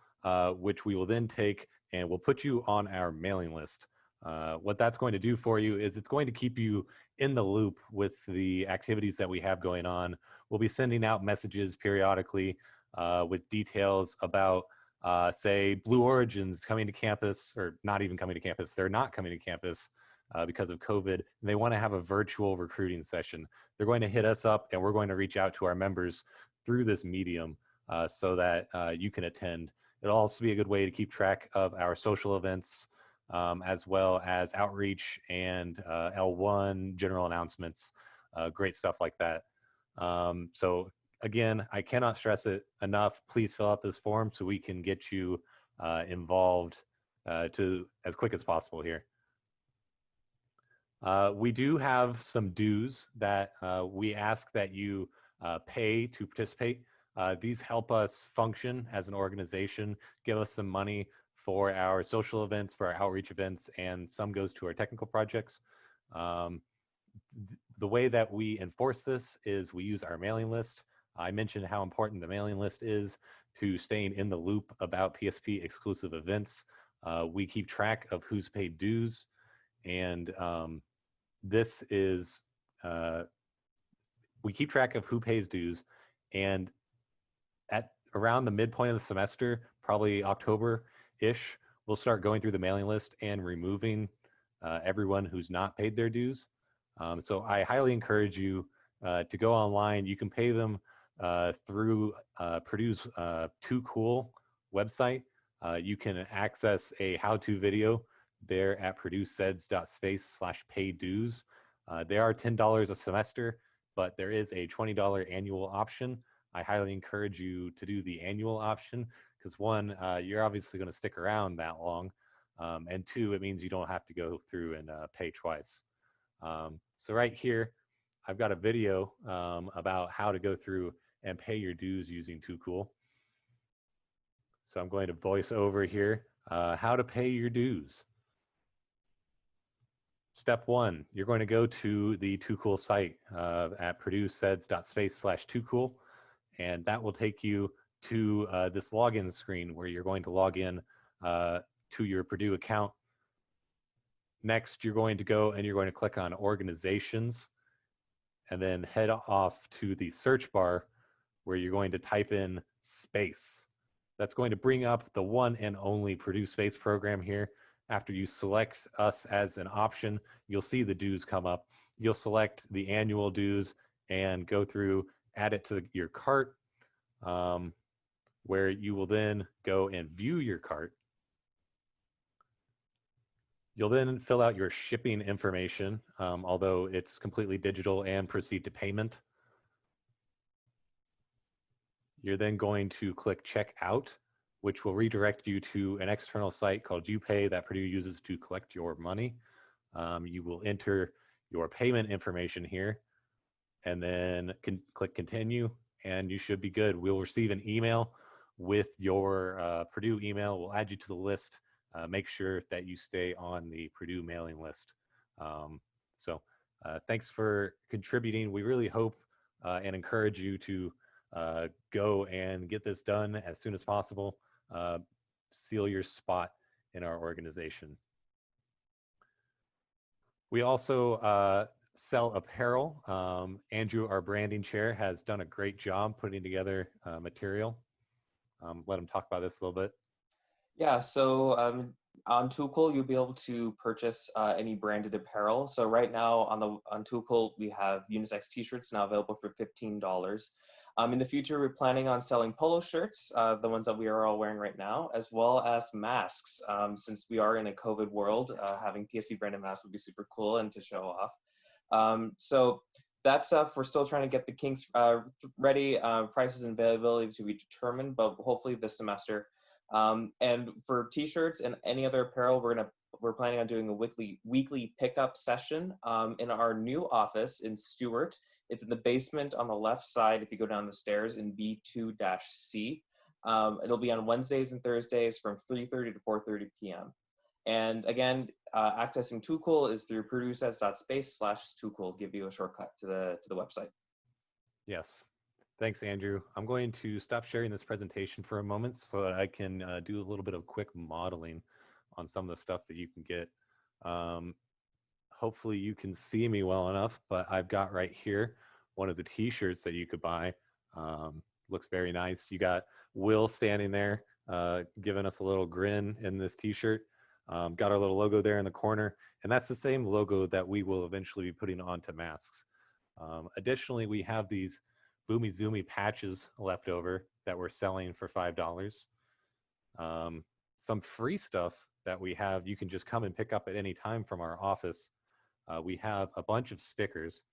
which we will then take and we'll put you on our mailing list. What that's going to do for you is it's going to keep you in the loop with the activities that we have going on. We'll be sending out messages periodically with details about say Blue Origin's coming to campus, or not even coming to campus. They're not coming to campus because of COVID. And they want to have a virtual recruiting session. They're going to hit us up and we're going to reach out to our members through this medium so that you can attend. It'll also be a good way to keep track of our social events as well as outreach and L1 general announcements, great stuff like that. So again, I cannot stress it enough. Please fill out this form so we can get you involved to as quick as possible here. We do have some dues that we ask that you pay to participate. These help us function as an organization, give us some money for our social events, for our outreach events, and some goes to our technical projects. The way that we enforce this is we use our mailing list. I mentioned how important the mailing list is to staying in the loop about PSP exclusive events. We keep track of who's paid dues, and this is, we keep track of who pays dues, and at around the midpoint of the semester, probably October-ish, we'll start going through the mailing list and removing everyone who's not paid their dues. So I highly encourage you to go online. You can pay them through Purdue's Too Cool website. You can access a how-to video there at purdueseds.space/pay-dues. They are $10 a semester, but there is a $20 annual option. I highly encourage you to do the annual option because one, you're obviously going to stick around that long, and two, it means you don't have to go through and pay twice. So right here, I've got a video about how to go through and pay your dues using Too Cool. So I'm going to voice over here how to pay your dues. Step one, you're going to go to the Too Cool site at purdueseds.space/toocool, and that will take you to this login screen where you're going to log in to your Purdue account. Next, you're going to go and you're going to click on organizations and then head off to the search bar where you're going to type in space. That's going to bring up the one and only Purdue Space program here. After you select us as an option, you'll see the dues come up. You'll select the annual dues and go through, add it to your cart, where you will then go and view your cart. You'll then fill out your shipping information, although it's completely digital, and proceed to payment. You're then going to click check out, which will redirect you to an external site called UPay that Purdue uses to collect your money. You will enter your payment information here and then click continue, and you should be good. We'll receive an email with your Purdue email. We'll add you to the list. Make sure that you stay on the Purdue mailing list. Thanks for contributing. We really hope and encourage you to go and get this done as soon as possible. Seal your spot in our organization. We also sell apparel. Andrew, our branding chair, has done a great job putting together material. Let him talk about this a little bit. Yeah, so on Too Cool, you'll be able to purchase any branded apparel. So right now on Too Cool, we have unisex t-shirts now available for $15. In the future, we're planning on selling polo shirts, the ones that we are all wearing right now, as well as masks. Since we are in a COVID world, having PSP branded masks would be super cool and to show off. So that stuff, we're still trying to get the kinks ready. Prices and availability to be determined, but hopefully this semester. And for t-shirts and any other apparel, we're planning on doing a weekly pickup session in our new office in Stewart. It's in the basement on the left side if you go down the stairs in B2-C. It'll be on Wednesdays and Thursdays from 3:30 to 4:30 p.m. And again, accessing Too Cool is through purdueseds.space/toocool. Give you a shortcut to the website. Yes. Thanks, Andrew. I'm going to stop sharing this presentation for a moment so that I can do a little bit of quick modeling on some of the stuff that you can get. Hopefully you can see me well enough, but I've got right here one of the t-shirts that you could buy. Looks very nice. You got Will standing there giving us a little grin in this t-shirt. Got our little logo there in the corner, and that's the same logo that we will eventually be putting onto masks. Additionally, we have these Boomy Zoomy patches left over that we're selling for $5. Some free stuff that we have, you can just come and pick up at any time from our office. We have a bunch of stickers,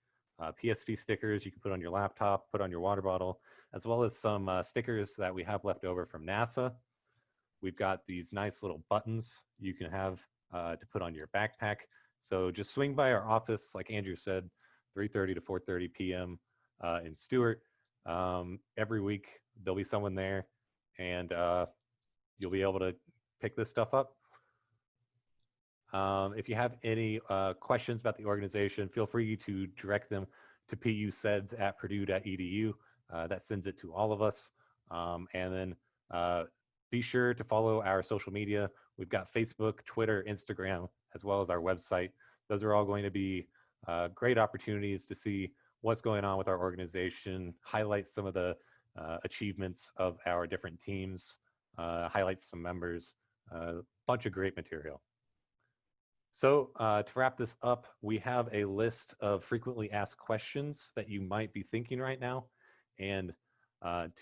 PSP stickers you can put on your laptop, put on your water bottle, as well as some stickers that we have left over from NASA. We've got these nice little buttons you can have to put on your backpack. So just swing by our office, like Andrew said, 3:30 to 4:30 p.m. In Stewart. Every week there'll be someone there, and you'll be able to pick this stuff up. If you have any questions about the organization, feel free to direct them to puseds@purdue.edu. That sends it to all of us. And then be sure to follow our social media. We've got Facebook, Twitter, Instagram, as well as our website. Those are all going to be great opportunities to see what's going on with our organization, highlight some of the achievements of our different teams, highlight some members, a bunch of great material. So to wrap this up, we have a list of frequently asked questions that you might be thinking right now. And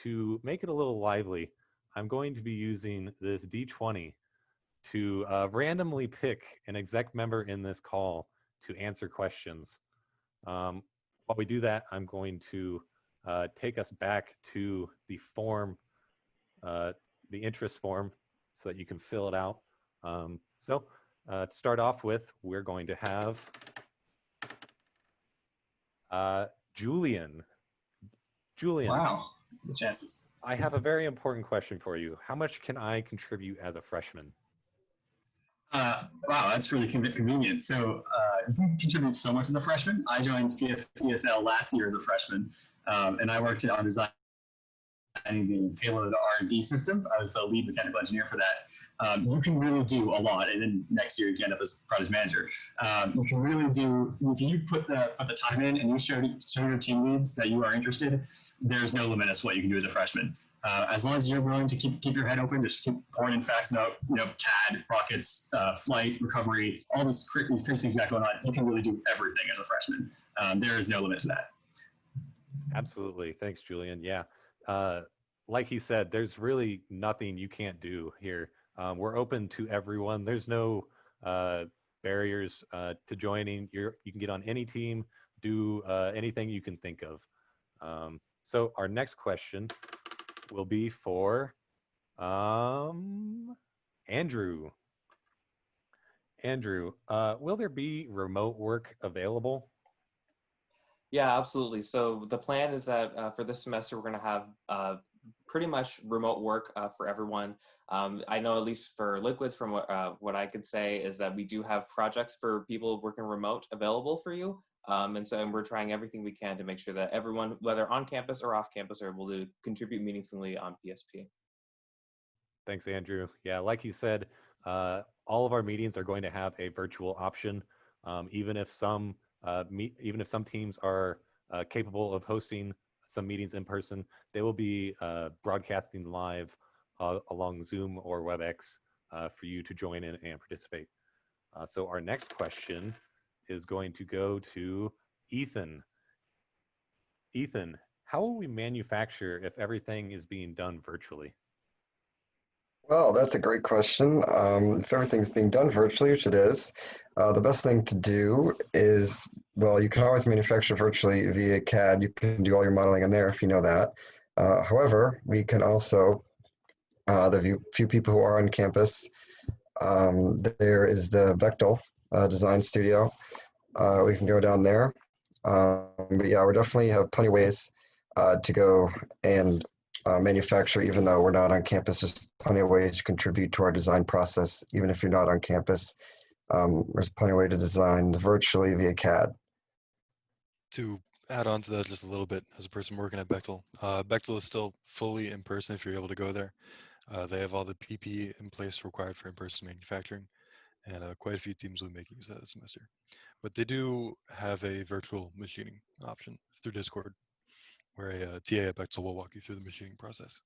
to make it a little lively, I'm going to be using this D20 to randomly pick an exec member in this call to answer questions. While we do that, I'm going to take us back to the form, the interest form, so that you can fill it out. To start off with, we're going to have Julian. Julian. Wow, the chances. I have a very important question for you. How much can I contribute as a freshman? Wow, that's really convenient. So you can contribute so much as a freshman. I joined PSL last year as a freshman, and I worked on designing the payload R&D system. I was the lead mechanical engineer for that. You can really do a lot, and then next year you can end up as project manager. You can really do, if you put the time in and you show your team leads that you are interested, there's no limit as to what you can do as a freshman. As long as you're willing to keep your head open, just keep pouring in facts about CAD, rockets, flight, recovery, all these crazy things you got going on, you can really do everything as a freshman. There is no limit to that. Absolutely. Thanks, Julian. Yeah. Like he said, there's really nothing you can't do here. We're open to everyone. There's no barriers to joining. You can get on any team, do anything you can think of. So our next question will be for Andrew. Andrew, will there be remote work available? Yeah, absolutely. So the plan is that for this semester, we're going to have pretty much remote work for everyone. I know at least for Liquids, from what I could say is that we do have projects for people working remote available for you. And we're trying everything we can to make sure that everyone, whether on campus or off campus, are able to contribute meaningfully on PSP. Thanks, Andrew. Yeah, like you said, all of our meetings are going to have a virtual option, even if some teams are capable of hosting some meetings in person. They will be broadcasting live along Zoom or WebEx for you to join in and participate. So our next question is going to go to Ethan. Ethan, how will we manufacture if everything is being done virtually? Well, that's a great question. If everything's being done virtually, which it is, the best thing to do is, well, you can always manufacture virtually via CAD. You can do all your modeling in there if you know that. However, we can also, the few people who are on campus, there is the Bechtel Design Studio. We can go down there. But yeah, we definitely have plenty of ways to go and manufacture, even though we're not on campus. There's plenty of ways to contribute to our design process, even if you're not on campus. There's plenty of ways to design virtually via CAD. To add on to that just a little bit, as a person working at Bechtel, Bechtel is still fully in person if you're able to go there. They have all the PPE in place required for in-person manufacturing, and quite a few teams will be making use of that this semester. But they do have a virtual machining option through Discord, where a TA at Bechtel will walk you through the machining process.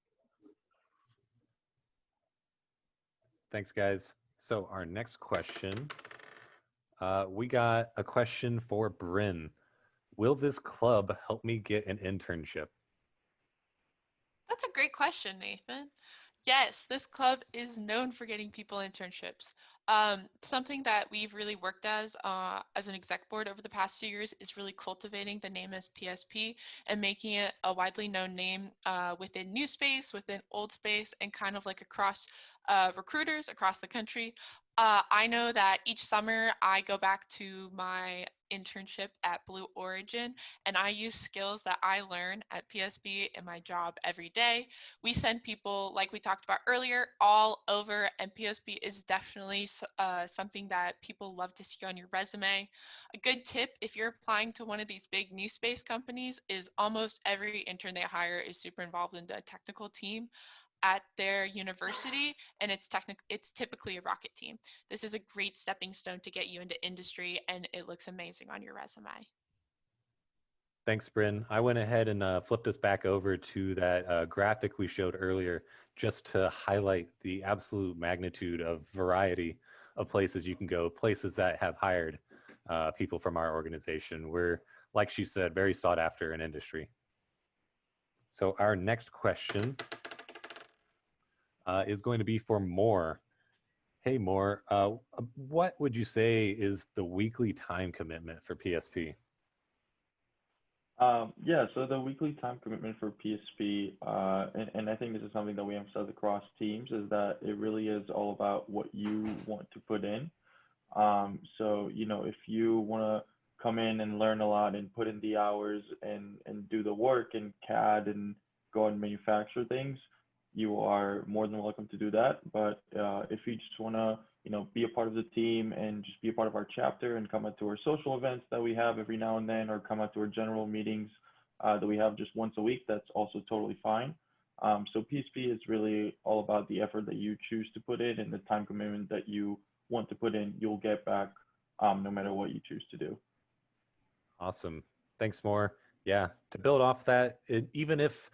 Thanks, guys. So our next question, we got a question for Bryn. Will this club help me get an internship? That's a great question, Nathan. Yes, this club is known for getting people internships. Something that we've really worked as an exec board over the past 2 years is really cultivating the name as PSP and making it a widely known name within new space, within old space, and kind of like across recruiters across the country. I know that each summer I go back to my internship at Blue Origin, and I use skills that I learn at PSP in my job every day. We send people, like we talked about earlier, all over, and PSP is definitely something that people love to see on your resume. A good tip if you're applying to one of these big new space companies is almost every intern they hire is super involved in the technical team at their university, and it's typically a rocket team. This is a great stepping stone to get you into industry, and it looks amazing on your resume. Thanks, Bryn. I went ahead and flipped us back over to that graphic we showed earlier just to highlight the absolute magnitude of variety of places you can go, places that have hired people from our organization. We're, like she said, very sought after in industry. So our next question is going to be for Moore. Hey, Moore, what would you say is the weekly time commitment for PSP? Yeah, so the weekly time commitment for PSP, and I think this is something that we emphasize across teams, is that it really is all about what you want to put in. So, you know, if you want to come in and learn a lot and put in the hours and do the work in CAD and go and manufacture things, you are more than welcome to do that. But if you just want to, you know, be a part of the team and just be a part of our chapter and come out to our social events that we have every now and then, or come out to our general meetings that we have just once a week, that's also totally fine. So PSP is really all about the effort that you choose to put in and the time commitment that you want to put in, you'll get back no matter what you choose to do. Awesome. Thanks, Moore. Yeah, to build off that, even if,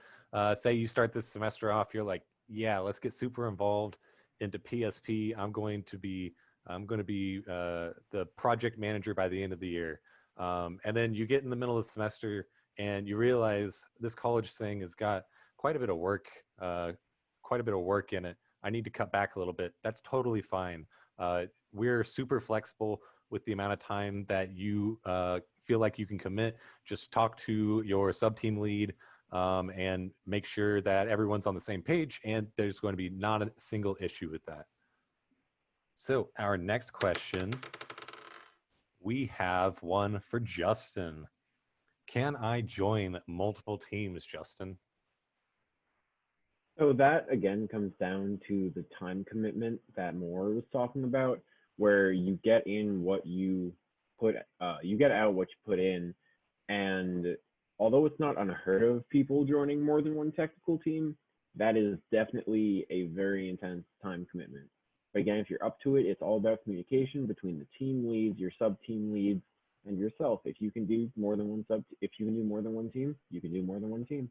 say you start this semester off, you're like, yeah, let's get super involved into PSP. I'm going to be the project manager by the end of the year. And then you get in the middle of the semester and you realize this college thing has got quite a bit of work in it. I need to cut back a little bit. That's totally fine. We're super flexible with the amount of time that you feel like you can commit. Just talk to your sub-team lead and make sure that everyone's on the same page, and there's going to be not a single issue with that. So our next question, we have one for Justin. Can I join multiple teams, Justin? So that again comes down to the time commitment that Moore was talking about, where you get in what you put, you get out what you put in, and although it's not unheard of people joining more than one technical team, that is definitely a very intense time commitment. But again, if you're up to it, it's all about communication between the team leads, your sub-team leads, and yourself. If you can do more than one team, you can do more than one team.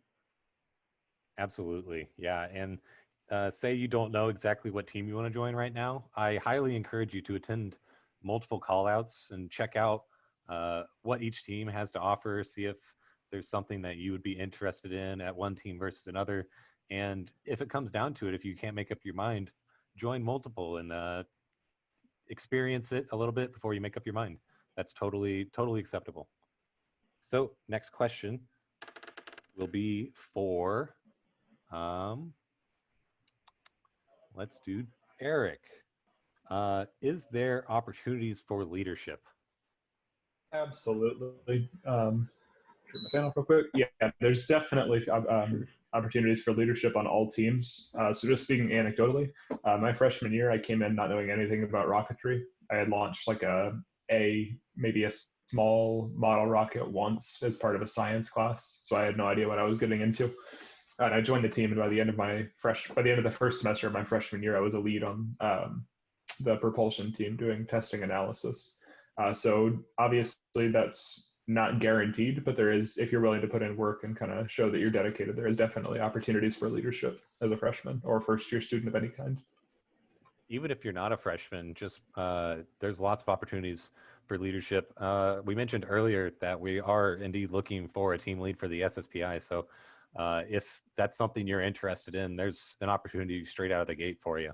Absolutely. Yeah. And say you don't know exactly what team you want to join right now, I highly encourage you to attend multiple callouts and check out what each team has to offer, see if there's something that you would be interested in at one team versus another. And if it comes down to it, if you can't make up your mind, join multiple and experience it a little bit before you make up your mind. That's totally acceptable. So next question will be for, let's do Eric. Is there opportunities for leadership? Absolutely. Turn my fan off real quick. Yeah, there's definitely opportunities for leadership on all teams. So just speaking anecdotally, my freshman year, I came in not knowing anything about rocketry. I had launched like maybe a small model rocket once as part of a science class, so I had no idea what I was getting into. And I joined the team, and by the end of the first semester of my freshman year, I was a lead on the propulsion team doing testing analysis. So obviously that's not guaranteed, but there is, if you're willing to put in work and kind of show that you're dedicated, there is definitely opportunities for leadership as a freshman or first year student of any kind. Even if you're not a freshman, just there's lots of opportunities for leadership. We mentioned earlier that we are indeed looking for a team lead for the SSPI. So if that's something you're interested in, there's an opportunity straight out of the gate for you.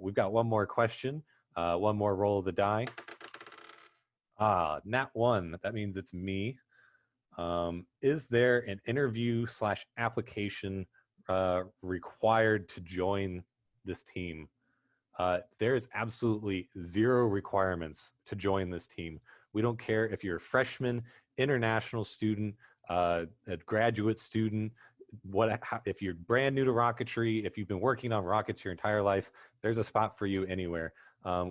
We've got one more question, one more roll of the die. Nat 1, that means it's me. Is there an interview/application required to join this team? There is absolutely zero requirements to join this team. We don't care if you're a freshman, international student, a graduate student, if you're brand new to rocketry, if you've been working on rockets your entire life, there's a spot for you anywhere.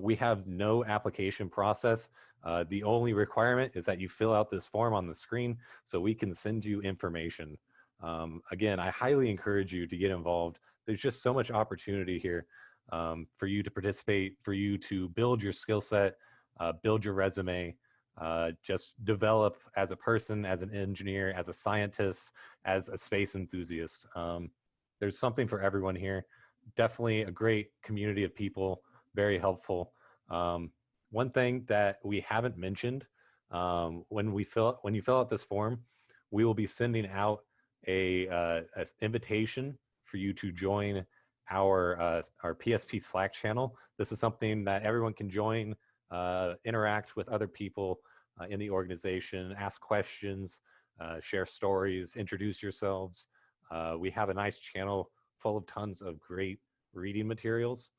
We have no application process. The only requirement is that you fill out this form on the screen so we can send you information. Again, I highly encourage you to get involved. There's just so much opportunity here for you to participate, for you to build your skill set, build your resume, just develop as a person, as an engineer, as a scientist, as a space enthusiast. There's something for everyone here. Definitely a great community of people, very helpful. One thing that we haven't mentioned, when you fill out this form, we will be sending out a invitation for you to join our PSP Slack channel. This is something that everyone can join, interact with other people in the organization, ask questions, share stories, introduce yourselves. We have a nice channel full of tons of great reading materials.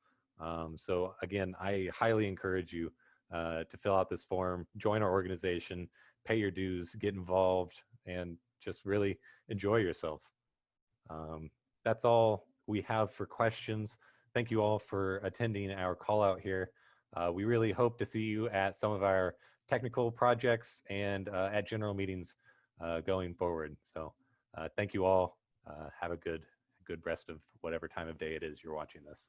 So again, I highly encourage you to fill out this form, join our organization, pay your dues, get involved, and just really enjoy yourself. That's all we have for questions. Thank you all for attending our call out here. We really hope to see you at some of our technical projects and at general meetings going forward. So thank you all. Have a good rest of whatever time of day it is you're watching this.